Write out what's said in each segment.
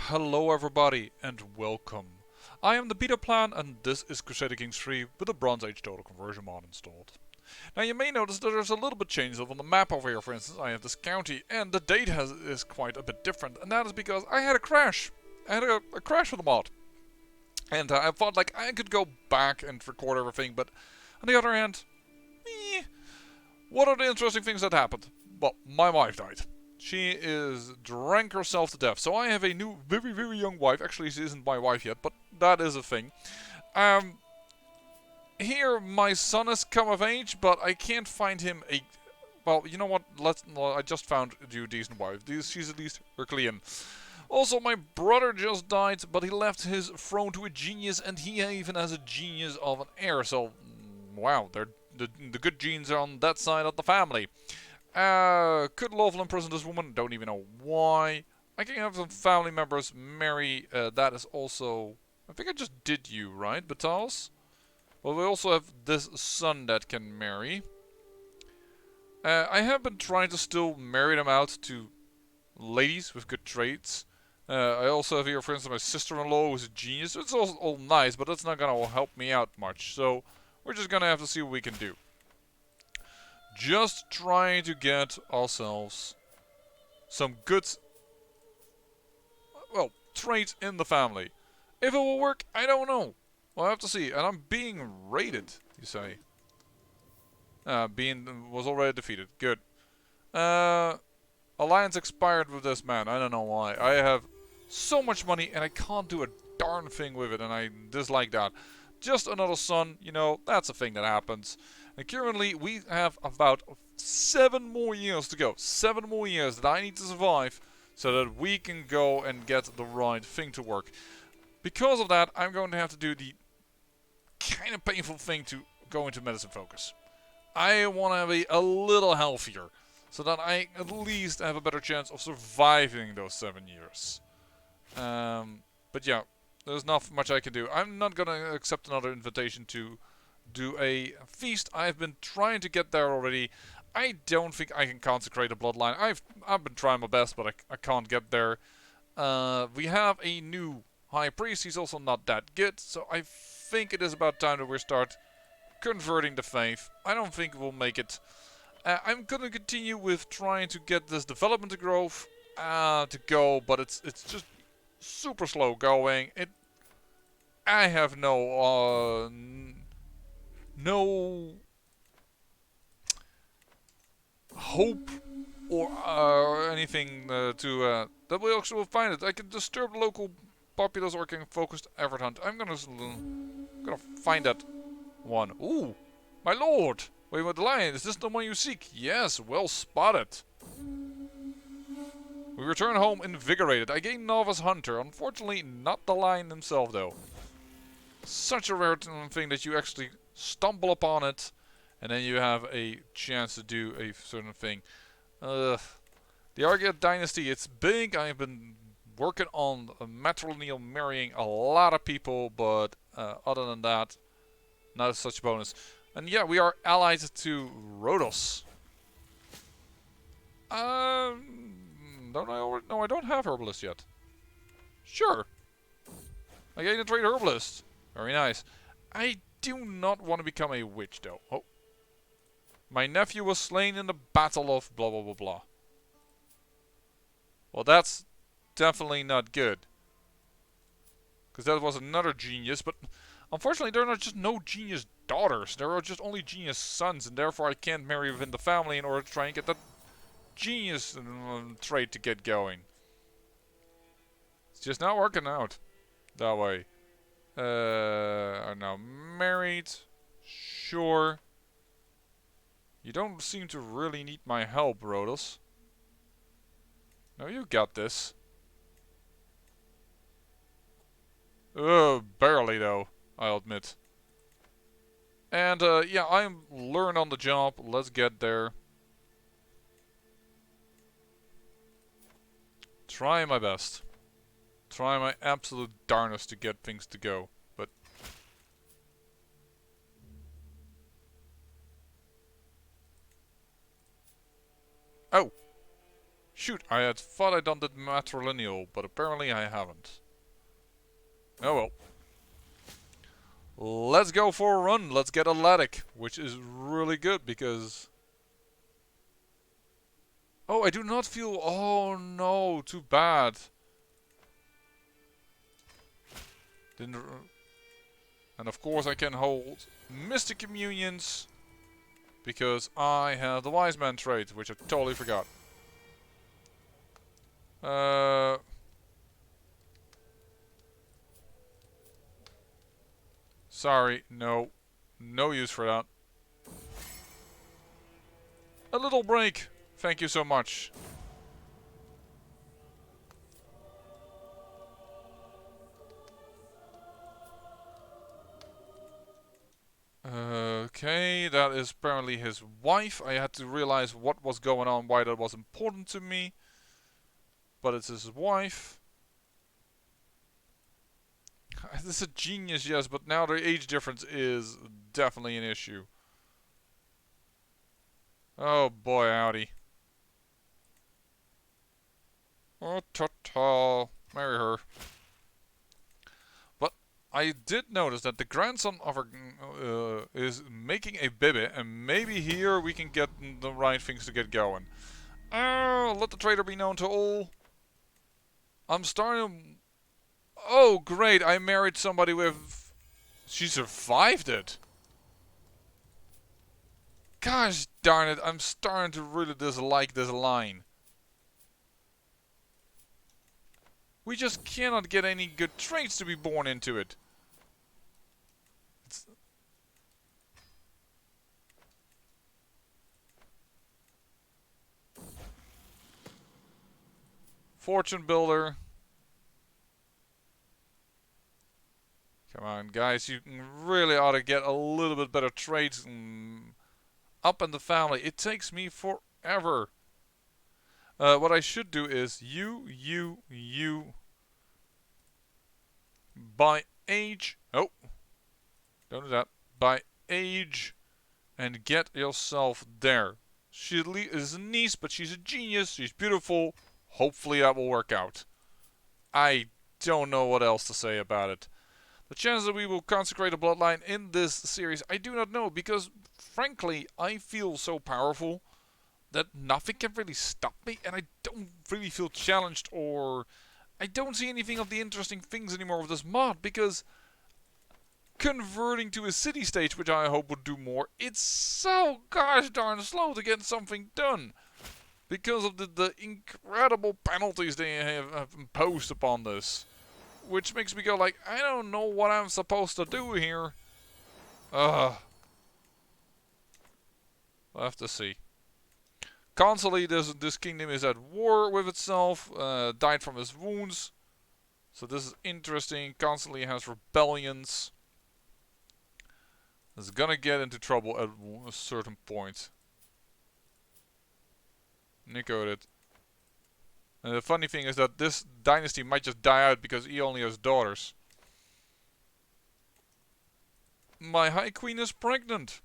Hello everybody and welcome. I am the Beta Plan and this is Crusader Kings 3 with a Bronze Age Total Conversion mod installed. Now you may notice that there's a little bit changed on the map over here. For instance, I have this county and the date is quite a bit different, and that is because I had a crash. I had a crash with the mod. And I thought like I could go back and record everything, but on the other hand, what are the interesting things that happened? Well, my wife died. She drank herself to death. So I have a new, very, very young wife. Actually, she isn't my wife yet, but that is a thing. Here, my son has come of age, but I can't find him a... Well, you know what? I just found you a decent wife. She's at least Herculean. Also, my brother just died, but he left his throne to a genius, and he even has a genius of an heir. So, wow, the good genes are on that side of the family. Could lawful imprison this woman? Don't even know why. I can have some family members marry. That is also... I think I just did you, right, Batals? Well, we also have this son that can marry. I have been trying to still marry them out to ladies with good traits. I also have here, for instance, my sister-in-law who's a genius. It's all nice, but that's not gonna help me out much. So, we're just gonna have to see what we can do. Just trying to get ourselves some good, well, traits in the family. If it will work, I don't know. We'll have to see. And I'm being raided, you say. Was already defeated. Good. Alliance expired with this man. I don't know why. I have so much money and I can't do a darn thing with it, and I dislike that. Just another son, you know, that's a thing that happens. And currently we have about 7 more years to go. 7 more years that I need to survive so that we can go and get the right thing to work. Because of that, I'm going to have to do the kind of painful thing to go into medicine focus. I want to be a little healthier so that I at least have a better chance of surviving those 7 years. But yeah, there's not much I can do. I'm not going to accept another invitation to do a feast. I've been trying to get there already. I don't think I can consecrate a bloodline. I've been trying my best, but I can't get there. We have a new high priest. He's also not that good, so I think it is about time that we start converting the faith. I don't think we'll make it. I'm gonna continue with trying to get this development growth to go, but it's just super slow going. I have no hope or anything to that we actually will find it. I can disturb the local populace or can focus effort hunt. I'm gonna find that one. Ooh, my lord! Wait, what the lion? Is this the one you seek? Yes, well spotted. We return home invigorated. I gain Novice Hunter. Unfortunately, not the lion himself, though. Such a rare thing that you actually stumble upon it, and then you have a chance to do a certain thing. The Argead dynasty, it's big. I've been working on matrilineal marrying a lot of people, but other than that, not such a bonus. And yeah, we are allied to Rhodos. Don't I already? No, I don't have herbalist yet. Sure. I gain a trade herbalist. Very nice. I do not want to become a witch, though. Oh. My nephew was slain in the battle of blah blah blah blah. Well, that's definitely not good. Because that was another genius, but unfortunately there are just no genius daughters. There are just only genius sons, and therefore I can't marry within the family in order to try and get that genius trait to get going. It's just not working out that way. Are now married. Sure. You don't seem to really need my help, Rhodos. No, you got this. Barely though, I'll admit. And yeah, I'm learn on the job. Let's get there. Try my best. Try my absolute darnest to get things to go. But oh, Shoot, I had thought I'd done that matrilineal, but apparently I haven't. Oh well. Let's go for a run. Let's get athletic, which is really good because... Oh, I do not feel... Oh no, too bad. Didn't... And of course I can hold Mystic Communions because I have the Wise Man trait, which I totally forgot. Sorry, no. No use for that. A little break. Thank you so much. Okay, that is apparently his wife. I had to realize what was going on, why that was important to me. But it's his wife. This is a genius, yes, but now the age difference is definitely an issue. Oh boy, howdy. Oh, ta-ta. Marry her. But I did notice that the grandson of her is making a baby, and maybe here we can get the right things to get going. Let the traitor be known to all. I'm starting... Oh, great, I married somebody with... She survived it. Gosh darn it, I'm starting to really dislike this line. We just cannot get any good traits to be born into it. Fortune builder. Come on, guys, you really ought to get a little bit better traits up in the family. It takes me forever. What I should do is you by age. Oh, don't do that. By age, and get yourself there. She is a niece, but she's a genius. She's beautiful. Hopefully that will work out. I don't know what else to say about it. The chance that we will consecrate a bloodline in this series, I do not know, because frankly, I feel so powerful that nothing can really stop me, and I don't really feel challenged, or I don't see anything of the interesting things anymore with this mod, because converting to a city stage, which I hope would do more, it's so gosh darn slow to get something done. Because of the incredible penalties they have imposed upon this. Which makes me go like, I don't know what I'm supposed to do here. We'll have to see. Constantly, this kingdom is at war with itself. Died from his wounds. So this is interesting. Constantly has rebellions. It's gonna get into trouble at a certain point. Nico did. And the funny thing is that this dynasty might just die out because he only has daughters. My High Queen is pregnant.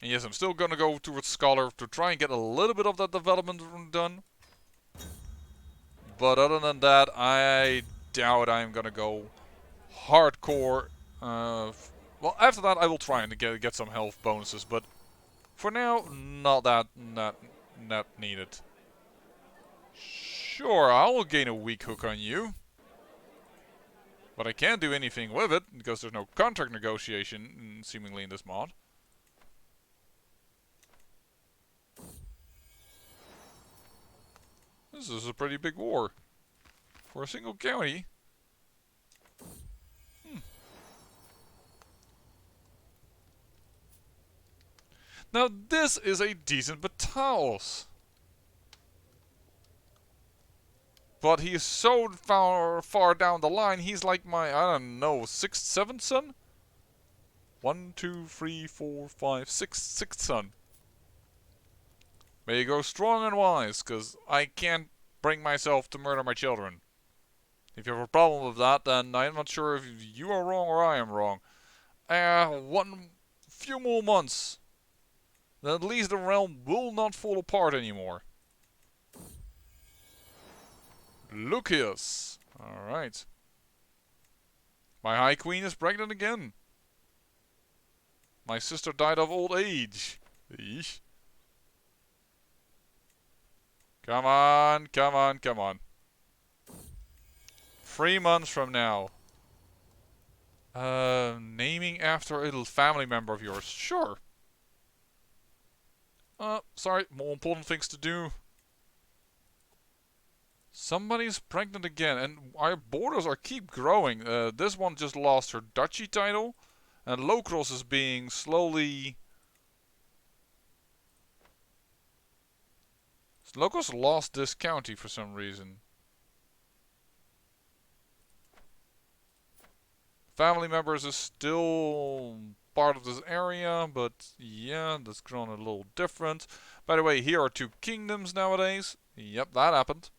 And yes, I'm still gonna go towards Scholar to try and get a little bit of that development done. But other than that, I doubt I'm gonna go hardcore. Well, after that I will try and get some health bonuses, but for now, not that needed. Sure, I will gain a weak hook on you. But I can't do anything with it, because there's no contract negotiation, seemingly, in this mod. This is a pretty big war. For a single county. Now this is a decent Bataos. But he's so far down the line, he's like my, I don't know, 6th, 7th son? 1, 2, 3, 4, 5, 6th son. May you go strong and wise, because I can't bring myself to murder my children. If you have a problem with that, then I'm not sure if you are wrong or I am wrong. Few more months. then at least the realm will not fall apart anymore. Lucius. Alright. My High Queen is pregnant again. My sister died of old age. Eesh. Come on, come on, come on. 3 months from now. Naming after a family member of yours. Sure. Sorry, more important things to do. Somebody's pregnant again, and our borders are keep growing. This one just lost her duchy title, and Locros is being slowly... Locros lost this county for some reason. Family members is still part of this area, but yeah, that's grown a little different. By the way, here are 2 kingdoms nowadays. Yep, that happened.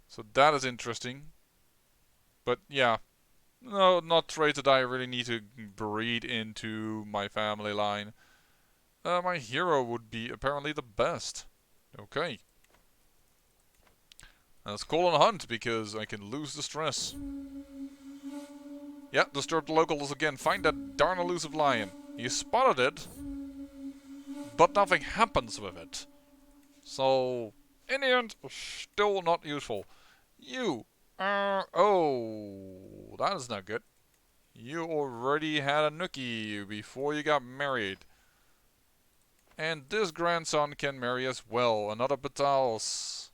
So that is interesting. But yeah, no, not traits that I really need to breed into my family line. My hero would be apparently the best. Okay. Let's call on a hunt because I can lose the stress. Yeah, disturb the locals again. Find that darn elusive lion. You spotted it, but nothing happens with it. So, in the end, still not useful. You. Oh, that is not good. You already had a nookie before you got married. And this grandson can marry as well. Another Batalos.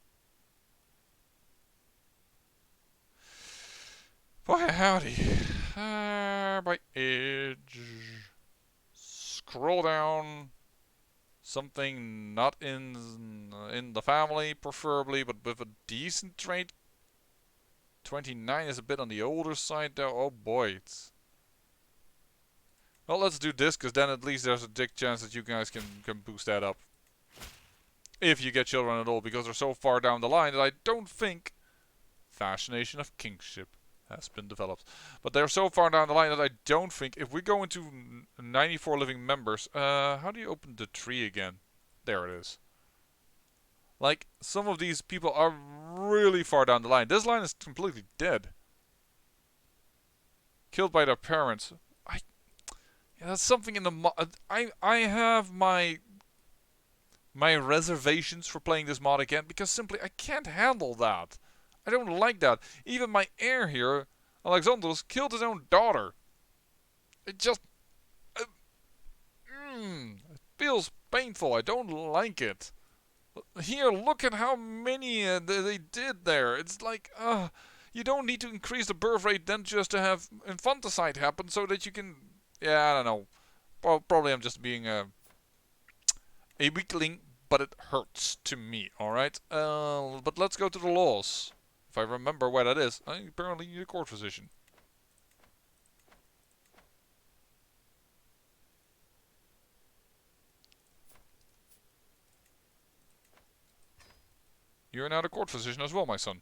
Boy howdy. By age. Scroll down. Something not in the family, preferably, but with a decent trait. 29 is a bit on the older side, though. Oh boy. Well, let's do this, because then at least there's a dick chance that you guys can boost that up. If you get children at all, because they're so far down the line that I don't think Fascination of Kingship has been developed. But they're so far down the line that I don't think, if we go into 94 living members, how do you open the tree again? There it is. Like, some of these people are really far down the line. This line is completely dead. Killed by their parents. Yeah, that's something in the I have my reservations for playing this mod again, because simply I can't handle that. I don't like that. Even my heir here, Alexandros, killed his own daughter. It just... it feels painful. I don't like it. Here, look at how many they did there. It's like, you don't need to increase the birth rate then just to have infanticide happen so that you can... Yeah, I don't know. Well, probably I'm just being a weakling, but it hurts to me, alright? But let's go to the laws. If I remember where that is, I apparently need a court physician. You're now the court physician as well, my son.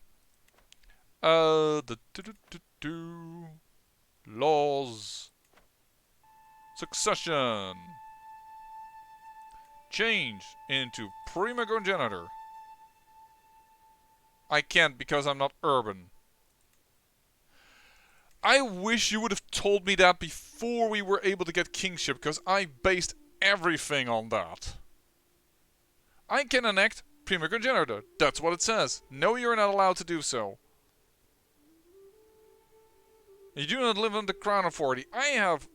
Laws. Succession. Change into primogenitor. I can't because I'm not urban. I wish you would have told me that before we were able to get kingship, because I based everything on that. I can enact primogenitor. That's what it says. No, you're not allowed to do so. You do not live under crown authority. I have...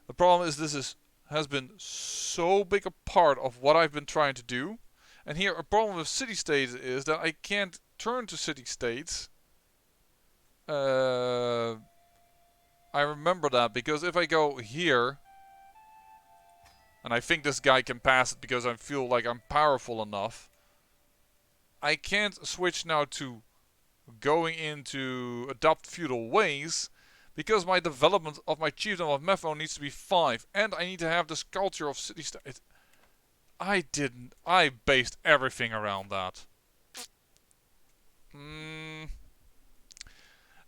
The problem is this has been so big a part of what I've been trying to do. And here a problem with city-states is that I can't turn to city-states. I remember that because if I go here... And I think this guy can pass it because I feel like I'm powerful enough. I can't switch now to going into adopt feudal ways. Because my development of my chiefdom of Mepho needs to be 5. And I need to have this culture of city-state. I based everything around that.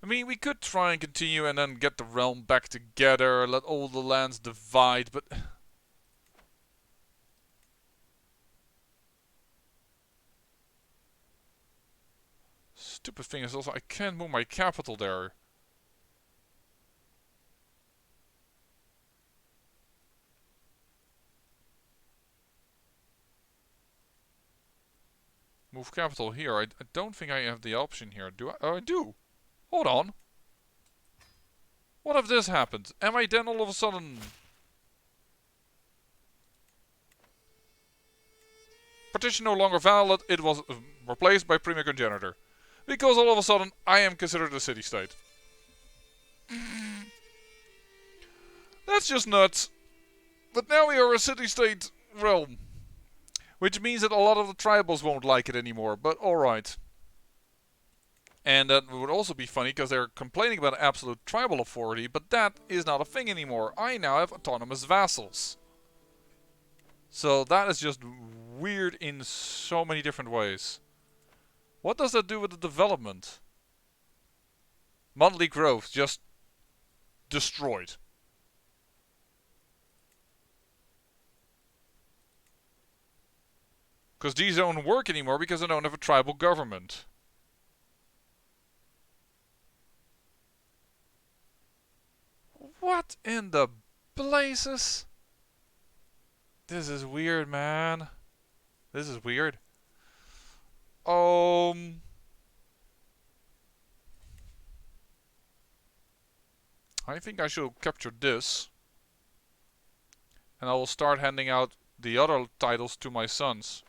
I mean, we could try and continue and then get the realm back together, let all the lands divide, but... Stupid thing is also I can't move my capital there. Move capital here. I don't think I have the option here. Do I? Oh, I do. Hold on. What if this happens? Am I then all of a sudden... Partition no longer valid. It was replaced by Prima Congenitor. Because all of a sudden I am considered a city-state. That's just nuts. But now we are a city-state realm. Which means that a lot of the tribals won't like it anymore. But alright. And that would also be funny because they're complaining about absolute tribal authority. But that is not a thing anymore. I now have autonomous vassals. So that is just weird in so many different ways. What does that do with the development? Monthly growth just destroyed. Because these don't work anymore because I don't have a tribal government. What in the blazes? This is weird, man. This is weird. I think I should capture this. And I will start handing out the other titles to my sons.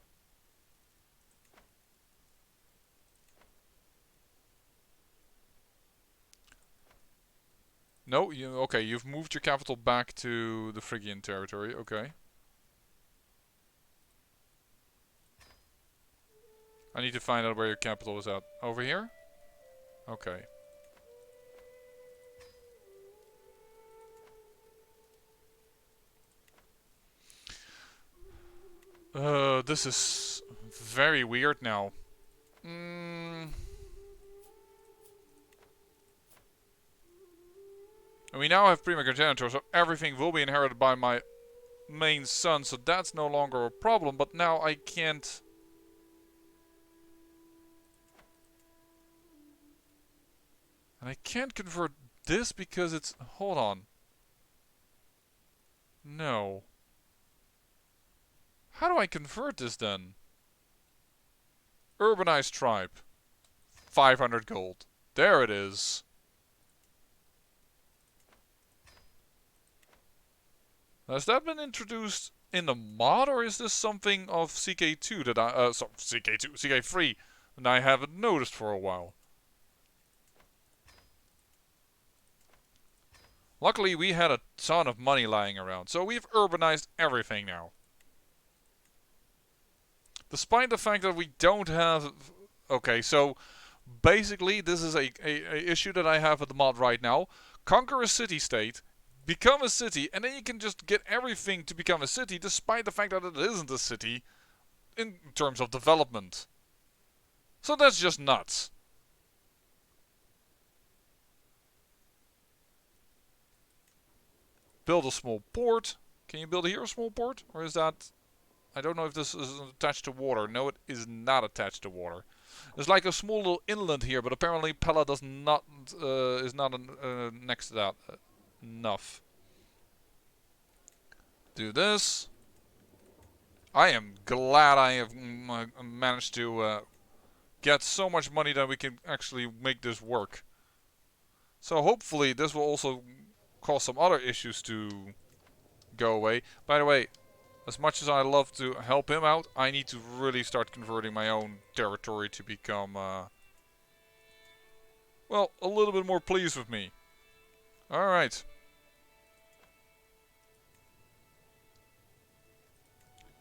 No, okay, you've moved your capital back to the Phrygian territory, okay. I need to find out where your capital is at. Over here? Okay. This is very weird now. And we now have primogenitor, so everything will be inherited by my main son, so that's no longer a problem, but now I can't... And I can't convert this because it's... Hold on. No. How do I convert this then? Urbanized tribe. 500 gold. There it is. Has that been introduced in the mod, or is this something of CK2 that CK3 that I haven't noticed for a while? Luckily, we had a ton of money lying around, so we've urbanized everything now. Despite the fact that we don't have... Okay, so basically this is a issue that I have with the mod right now. Conquer a city-state, become a city, and then you can just get everything to become a city, despite the fact that it isn't a city in terms of development. So that's just nuts. Build a small port. Can you build here a small port? Or is that... I don't know if this is attached to water. No, it is not attached to water. There's like a small little inlet here, but apparently Pella does not is not next to that enough. Do this. I am glad I have managed to get so much money that we can actually make this work. So hopefully this will also cause some other issues to go away. By the way, as much as I love to help him out, I need to really start converting my own territory to become, well, a little bit more pleased with me. Alright.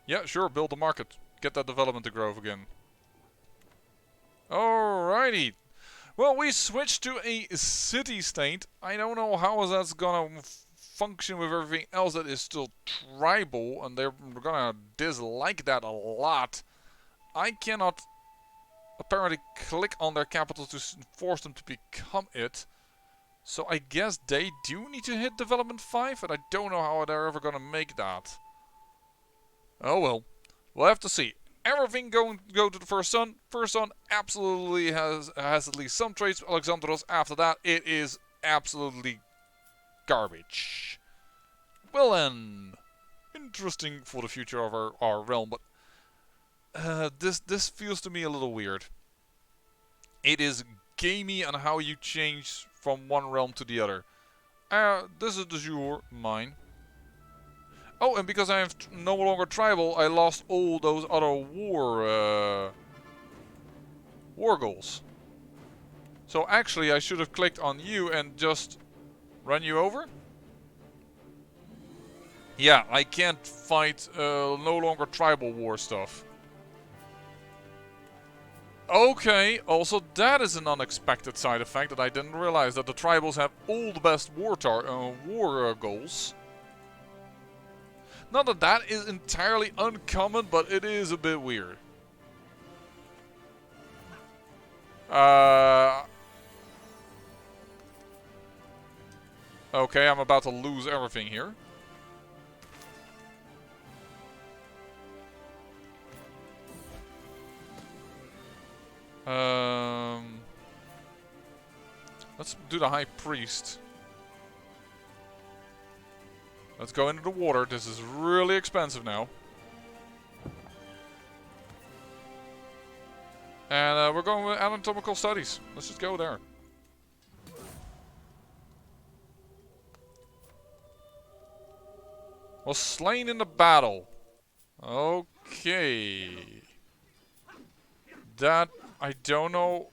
Yeah, sure, build the market. Get that development to grow again. Alrighty. Well, we switched to a city-state. I don't know how that's gonna function with everything else that is still tribal, and they're gonna dislike that a lot. I cannot apparently click on their capital to force them to become it. So I guess they do need to hit development 5, and I don't know how they're ever gonna make that. Oh well. We'll have to see. Everything go to the first son. First son absolutely has at least some traits. Alexandros, after that, it is absolutely garbage. Well then, interesting for the future of our realm, but this feels to me a little weird. It is gamey on how you change from one realm to the other. This is de jure mine. Oh, and because I am no longer tribal, I lost all those other war goals. So actually, I should have clicked on you and just run you over. Yeah, I can't fight no longer tribal war stuff. Okay, also that is an unexpected side effect that I didn't realize, that the tribals have all the best war goals. Not that that is entirely uncommon, but it is a bit weird. Okay, I'm about to lose everything here. Let's do the High Priest. Let's go into the water. This is really expensive now. And we're going with anatomical studies. Let's just go there. Was slain in the battle. Okay. That, I don't know.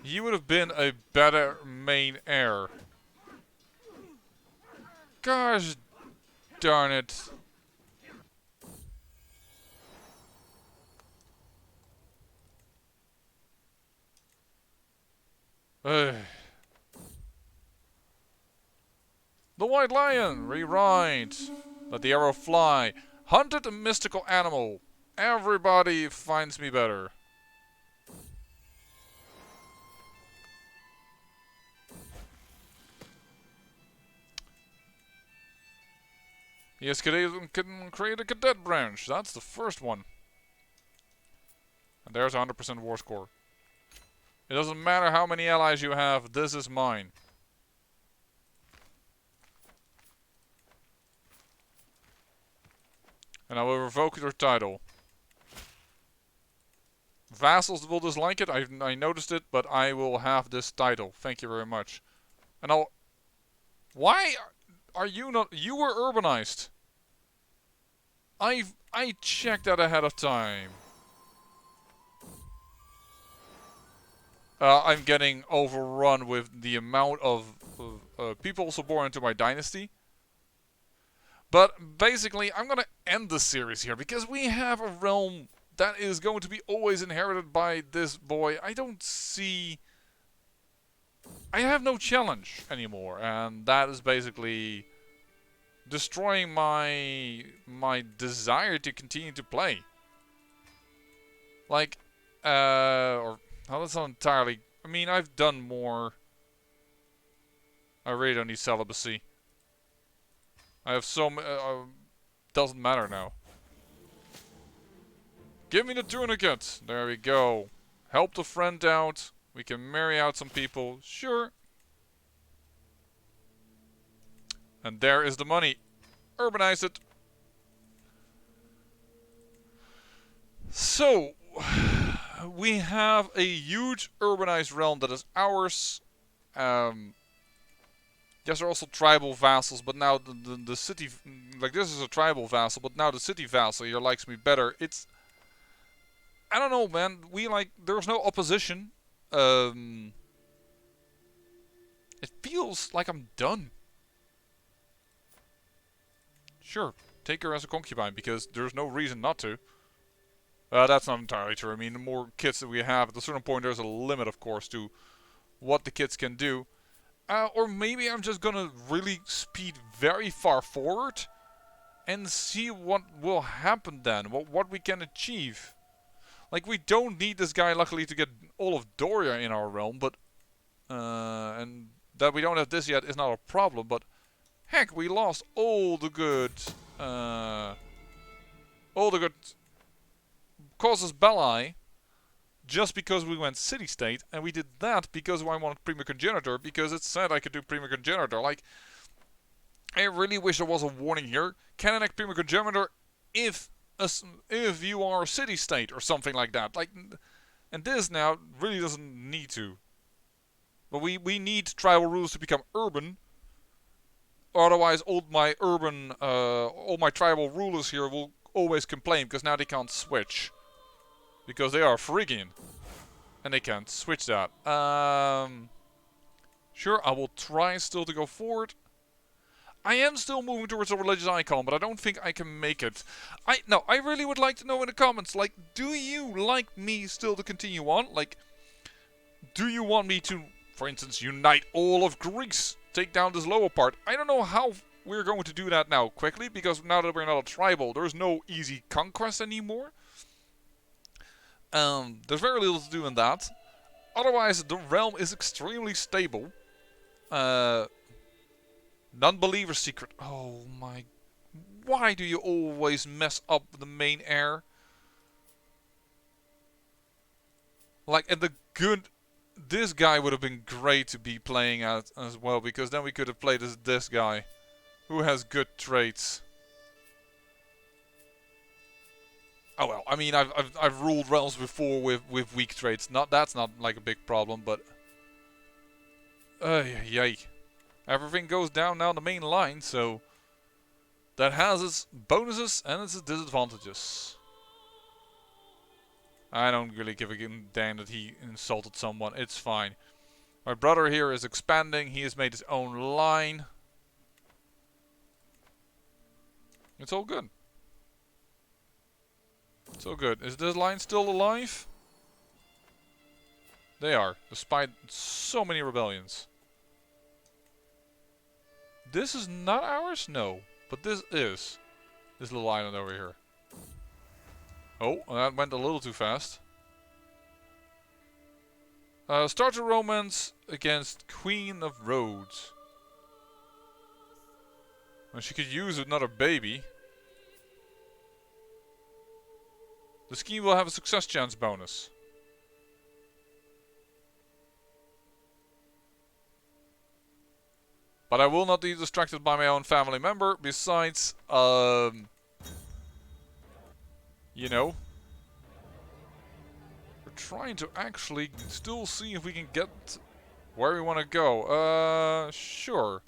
He would have been a better main heir. Gosh darn it. The White Lion, rewrite. Let the arrow fly. Hunted a mystical animal. Everybody finds me better. Yes, can create a cadet branch. That's the first one. And there's 100% war score. It doesn't matter how many allies you have, this is mine. And I will revoke your title. Vassals will dislike it, I noticed it, but I will have this title. Thank you very much. And I'll... Why are you not... You were urbanized. I checked that ahead of time. I'm getting overrun with the amount of people also born into my dynasty. But basically, I'm going to end the series here, because we have a realm that is going to be always inherited by this boy. I don't see... I have no challenge anymore, and that is basically destroying my desire to continue to play. Like, or... Well, that's not entirely... I mean, I've done more. I really don't need celibacy. I have so many... doesn't matter now. Give me the tourniquet. There we go. Help the friend out. We can marry out some people. Sure. And there is the money. Urbanize it. So... we have a huge urbanized realm that is ours. Yes, there are also tribal vassals, but now the city... Like, this is a tribal vassal, but now the city vassal here likes me better. It's... I don't know, man. There's no opposition. It feels like I'm done. Sure, take her as a concubine, because there's no reason not to. That's not entirely true. I mean, the more kids that we have, at a certain point there's a limit, of course, to what the kids can do. Or maybe I'm just gonna really speed very far forward and see what will happen then, what we can achieve. Like, we don't need this guy, luckily, to get all of Doria in our realm, but... and that we don't have this yet is not a problem, but... Heck, we lost all the good... all the good... causes belli, just because we went city-state, and we did that because I wanted Prima Congenitor, because it said I could do Prima Congenitor. Like, I really wish there was a warning here. Can enact Prima Congenitor if you are a city-state or something like that. Like, and this now really doesn't need to. But we need tribal rulers to become urban. Otherwise, all my tribal rulers here will always complain because now they can't switch. Because they are Phrygian. And they can't switch that. Sure, I will try still to go forward. I am still moving towards a religious icon, but I don't think I can make it. I really would like to know in the comments, like, do you like me still to continue on? Like, do you want me to, for instance, unite all of Greece? Take down this lower part? I don't know how we're going to do that now quickly, because now that we're not a tribal, there's no easy conquest anymore. There's very little to do in that. Otherwise, the realm is extremely stable. Non-believer secret. Oh my... Why do you always mess up the main heir? Like, and the good... This guy would have been great to be playing as well, because then we could have played as this guy, who has good traits. Oh well, I mean, I've ruled realms before with weak traits. That's not like a big problem, but yay. Everything goes down now the main line, so that has its bonuses and its disadvantages. I don't really give a damn that he insulted someone. It's fine. My brother here is expanding. He has made his own line. It's all good. It's all good. Is this line still alive? They are, despite so many rebellions. This is not ours? No. But this is. This little island over here. Oh, that went a little too fast. Start a romance against Queen of Rhodes. Well, she could use another baby. The scheme will have a success chance bonus. But I will not be distracted by my own family member. Besides, you know, we're trying to actually still see if we can get where we want to go. Sure.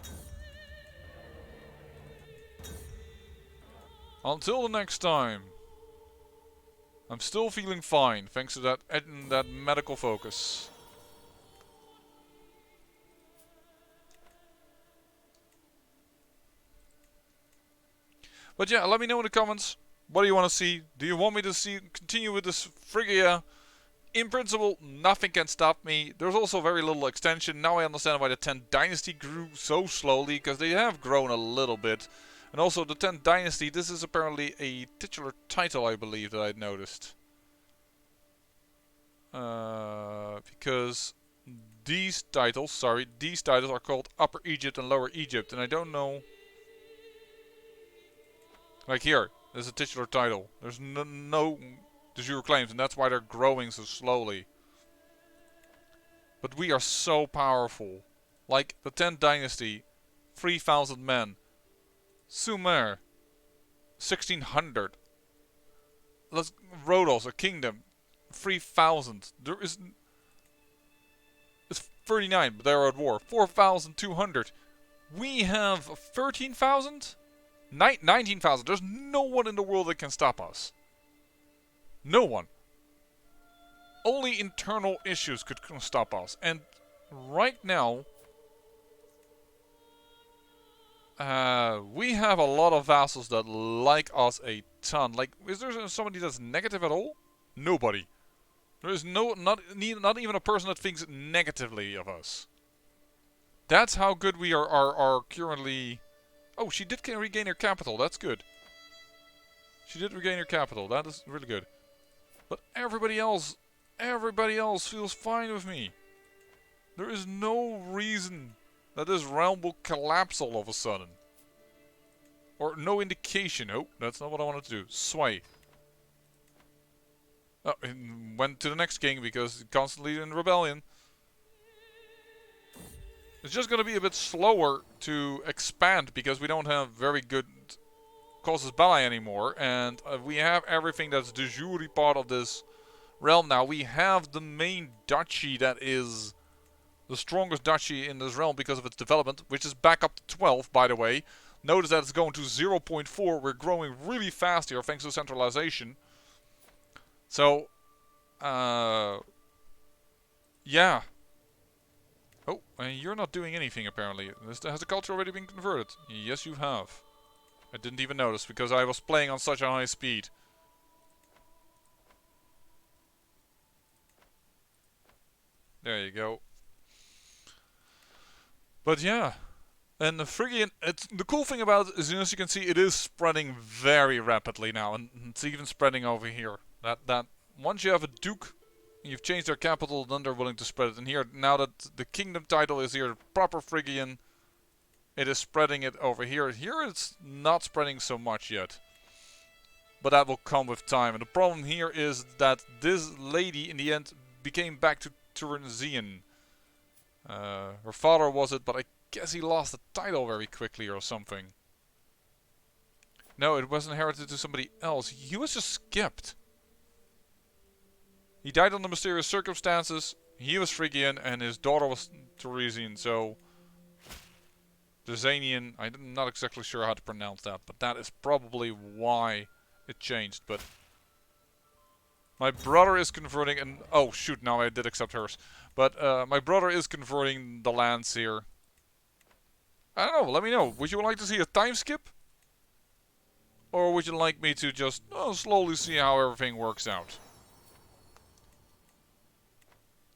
Until the next time. I'm still feeling fine, thanks to that medical focus. But yeah, let me know in the comments. What do you want to see? Do you want me to continue with this Phrygia? In principle, nothing can stop me. There's also very little extension. Now I understand why the 10th dynasty grew so slowly, because they have grown a little bit. And also the 10th dynasty, this is apparently a titular title, I believe, that I'd noticed. Because these titles are called Upper Egypt and Lower Egypt, and I don't know. Like here, there's a titular title. There's no de jure claims, and that's why they're growing so slowly. But we are so powerful. Like the 10th dynasty, 3,000 men. Sumer, 1,600. Rhodos, a kingdom, 3,000. There is... It's 39, but they're at war. 4,200. We have 13,000? 19,000. There's no one in the world that can stop us. No one. Only internal issues could stop us. And right now, we have a lot of vassals that like us a ton. Like, is there somebody that's negative at all? Nobody. There is not even a person that thinks negatively of us. That's how good we are currently. Oh, she did regain her capital. That's good. She did regain her capital. That is really good. But everybody else feels fine with me. There is no reason that this realm will collapse all of a sudden. Or no indication. Oh, that's not what I wanted to do. Sway. Oh, and went to the next king because constantly in rebellion. It's just going to be a bit slower to expand because we don't have very good casus belli anymore. And we have everything that's de jure part of this realm now. We have the main duchy that is the strongest duchy in this realm because of its development, which is back up to 12, by the way. Notice that it's going to 0.4. We're growing really fast here thanks to centralization. So, yeah. Oh, and you're not doing anything apparently. Has the culture already been converted? Yes, you have. I didn't even notice because I was playing on such a high speed. There you go. But yeah. And the Phrygian, the cool thing about it is, as you can see, it is spreading very rapidly now. And it's even spreading over here. That once you have a duke, you've changed their capital, then they're willing to spread it. And here, now that the kingdom title is here, proper Phrygian, it is spreading it over here. Here it's not spreading so much yet. But that will come with time. And the problem here is that this lady, in the end, became back to Turanzian. Her father was it, but I guess he lost the title very quickly or something. No, it was inherited to somebody else. He was just skipped. He died under mysterious circumstances. He was Phrygian and his daughter was Teresian, so... Dezanian, I'm not exactly sure how to pronounce that, but that is probably why it changed, but... My brother is converting and... Oh shoot, now I did accept hers. But my brother is converting the lands here. I don't know, let me know. Would you like to see a time skip? Or would you like me to just slowly see how everything works out?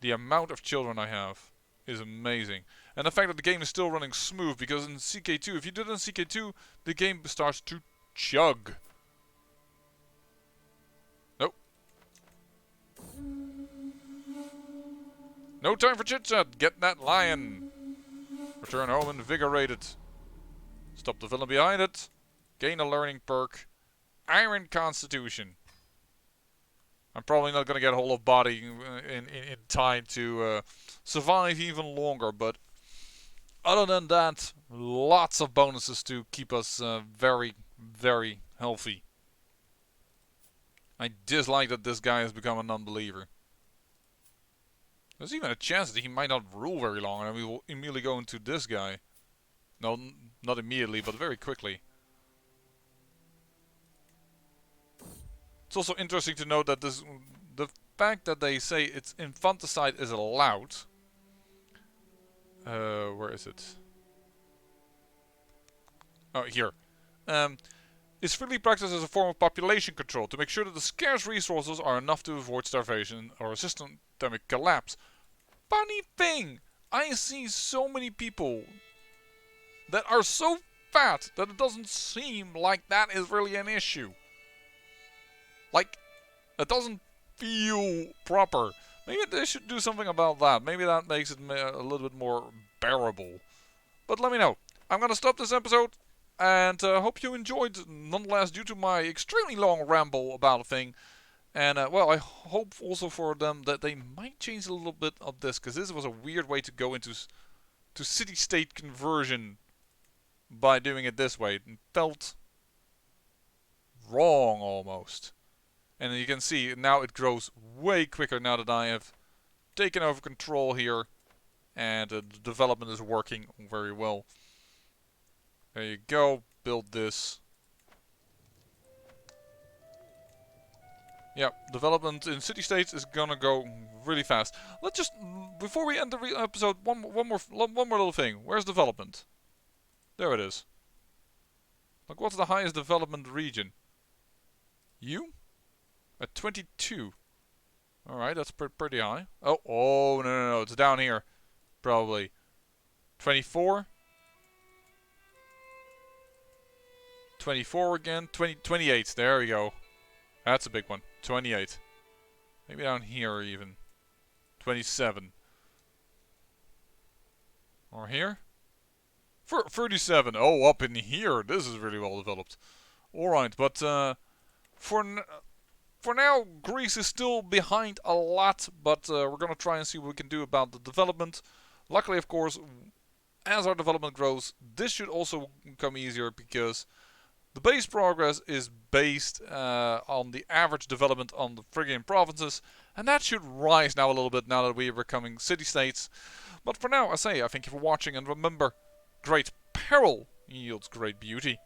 The amount of children I have is amazing. And the fact that the game is still running smooth, because in CK2, if you did it in CK2, the game starts to chug. Nope. No time for chit-chat. Get that lion. Return home invigorated. Stop the villain behind it. Gain a learning perk. Iron Constitution. I'm probably not going to get a whole of body in time to survive even longer, but other than that, lots of bonuses to keep us very, very healthy. I dislike that this guy has become a non-believer. There's even a chance that he might not rule very long and we will immediately go into this guy. No, not immediately, but very quickly. It's also interesting to note that the fact that they say it's infanticide is allowed. Where is it? Oh, here. Is freely practiced as a form of population control to make sure that the scarce resources are enough to avoid starvation or a systemic collapse. Funny thing, I see so many people that are so fat that it doesn't seem like that is really an issue. Like, it doesn't feel proper. Maybe they should do something about that. Maybe that makes it a little bit more bearable. But let me know. I'm going to stop this episode. And hope you enjoyed, nonetheless, due to my extremely long ramble about a thing. And, well, I hope also for them that they might change a little bit of this. Because this was a weird way to go into city-state conversion by doing it this way. It felt wrong, almost. And you can see, now it grows way quicker now that I have taken over control here. And the development is working very well. There you go. Build this. Yeah, development in city-states is gonna go really fast. Let's just, before we end the episode, one more little thing. Where's development? There it is. Look, what's the highest development region? You? At 22. Alright, that's pretty high. Oh, no, it's down here. Probably. 24? 24 again. 28. There we go. That's a big one. 28. Maybe down here even. 27. Or here? 37. Oh, up in here. This is really well developed. Alright, but for now, Greece is still behind a lot, but we're gonna try and see what we can do about the development. Luckily, of course, as our development grows, this should also become easier because the base progress is based on the average development on the Phrygian provinces, and that should rise now a little bit now that we are becoming city-states. But for now, I say, I thank you for watching, and remember, great peril yields great beauty.